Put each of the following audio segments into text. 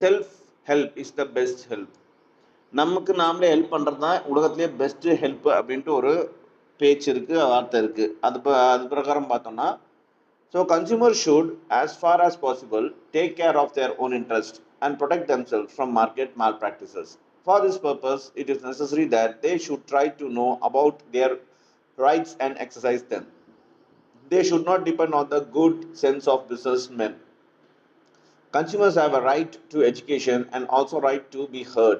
Self help is the best help. நமக்கு நாமளே help பண்ணுறது தான் உலகத்திலே பெஸ்ட்டு ஹெல்ப் அப்படின்ட்டு ஒரு பேச்சு இருக்குது, வார்த்தை இருக்குது. அது பிரகாரம் பார்த்தோம்னா, so consumer should as far as possible take care of their own interest and protect themselves from market malpractices. For this purpose, it is necessary that they should try to know about their rights and exercise them. They should not depend on the good sense of businessmen. Consumers have a right to education and also right to be heard.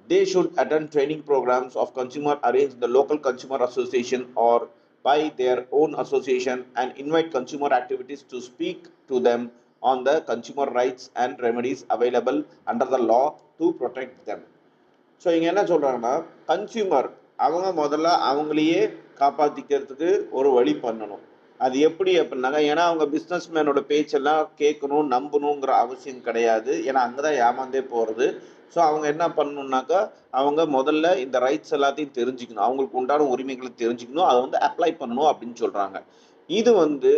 They should attend training programs of consumer arranged in the local consumer association or by their own association and invite consumer activities to speak to them on the consumer rights and remedies available under the law to protect them. So இங்கே என்ன சொல்கிறாங்கன்னா, consumer அவங்க முதல்ல அவங்களையே காப்பாற்றிக்கிறதுக்கு ஒரு வழி பண்ணணும். அது எப்படி அப்படின்னாக்கா, ஏன்னா அவங்க பிஸ்னஸ் மேனோட பேச்செல்லாம் கேட்கணும் நம்பணுங்கிற அவசியம் கிடையாது. ஏன்னா அங்கே தான் ஏமாந்தே போகிறது. ஸோ அவங்க என்ன பண்ணணுன்னாக்கா, அவங்க முதல்ல இந்த ரைட்ஸ் எல்லாத்தையும் தெரிஞ்சுக்கணும், அவங்களுக்கு உண்டான உரிமைகளை தெரிஞ்சுக்கணும், அதை வந்து அப்ளை பண்ணணும் அப்படின்னு சொல்கிறாங்க. இது வந்து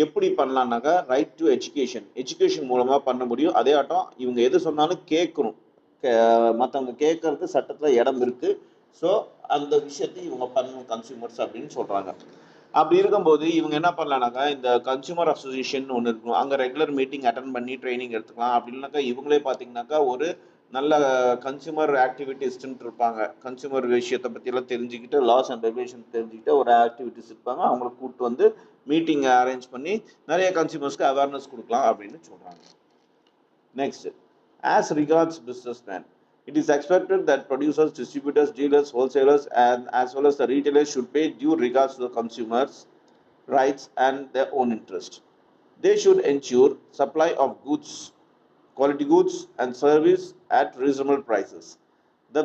எப்படி பண்ணலான்னாக்கா, ரைட் டு எஜுகேஷன் மூலமாக பண்ண முடியும். அதே ஆட்டம் இவங்க எது சொன்னாலும் கேட்கணும், மற்றவங்க கேட்கறது சட்டத்தில் இடம் இருக்குது. ஸோ அந்த விஷயத்தை இவங்க பண்ணணும் கன்சியூமர்ஸ் அப்படின்னு சொல்கிறாங்க. அப்படி இருக்கும்போது இவங்க என்ன பண்ணலான்னாக்கா, இந்த கன்சியூமர் அசோசியேஷன் ஒன்று இருக்கணும், அங்கே ரெகுலர் மீட்டிங் அட்டன் பண்ணி ட்ரைனிங் எடுத்துக்கலாம். அப்படின்னாக்கா இவங்களே பார்த்தீங்கன்னாக்கா ஒரு நல்ல கன்சியூமர் ஆக்டிவிட்டிஸ்ட்ன்ட்டு இருப்பாங்க. கன்சியூமர் விஷயத்தை பற்றியெல்லாம் தெரிஞ்சுக்கிட்டு, லாஸ் அண்ட் ரெகுலேஷன் தெரிஞ்சுக்கிட்டு ஒரு ஆக்டிவிட்டிஸ் இருப்பாங்க. அவங்கள கூப்பிட்டு வந்து மீட்டிங் அரேஞ்ச் பண்ணி நிறைய கன்சியூமர்ஸ்க்கு அவேர்னஸ் கொடுக்கலாம் அப்படின்னு சொல்கிறாங்க. Next, as regards businessmen, it is expected that producers, distributors, dealers, wholesalers, and as well as the retailers should pay due regards to the consumers' rights and their own interest. They should ensure supply of goods, quality goods and service at reasonable prices. To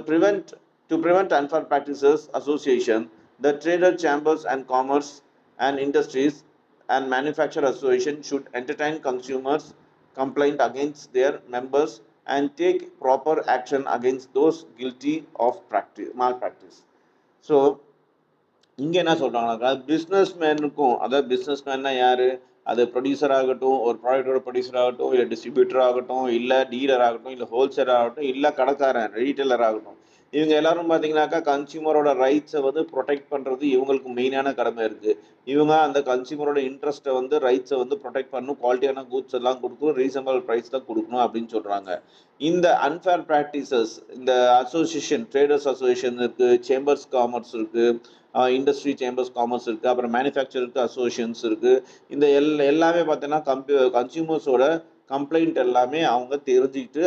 prevent unfair practices association, the trader chambers and commerce and industries and manufacturer association should entertain consumers complaint against their members and take proper action against those guilty of malpractice. So இங்கே என்ன சொல்கிறாங்கனாக்கா, பிஸ்னஸ்மேனுக்கும், அதாவது பிஸ்னஸ்மேன்னா யார், அது producer ஆகட்டும், ஒரு ப்ராடக்டோட producer ஆகட்டும், இல்லை டிஸ்ட்ரிபியூட்டர் ஆகட்டும், இல்லை டீலர் ஆகட்டும், இல்லை ஹோல்சேலர் ஆகட்டும், இல்லை கடைக்காரன் ரீட்டெயிலர் ஆகட்டும், இவங்க எல்லாரும் பார்த்தீங்கன்னாக்கா கன்சியூமரோட ரைட்ஸை வந்து ப்ரொடெக்ட் பண்ணுறது இவங்களுக்கு மெயினான கடமை இருக்குது. இவங்க அந்த கன்சியூமரோட இன்ட்ரெஸ்ட்டை வந்து ரைட்ஸை வந்து ப்ரொடெக்ட் பண்ணணும், குவாலிட்டியான கூட்ஸ் எல்லாம் கொடுக்கணும், ரீசனபிள் ப்ரைஸில் கொடுக்கணும் அப்படின்னு சொல்கிறாங்க. இந்த அன்ஃபேர் ப்ராக்டிசஸ், இந்த அசோசியேஷன், ட்ரேடர்ஸ் அசோசியேஷன் இருக்குது, சேம்பர்ஸ் காமர்ஸ் இருக்குது, இண்டஸ்ட்ரி சேம்பர்ஸ் காமர்ஸ் இருக்குது, அப்புறம் மேனுஃபேக்சருக்கு அசோசியேஷன்ஸ் இருக்குது. இந்த எல்லாமே பார்த்தீங்கன்னா கன்சியூமர்ஸோட கம்ப்ளைண்ட் எல்லாமே அவங்க தெரிஞ்சுக்கிட்டு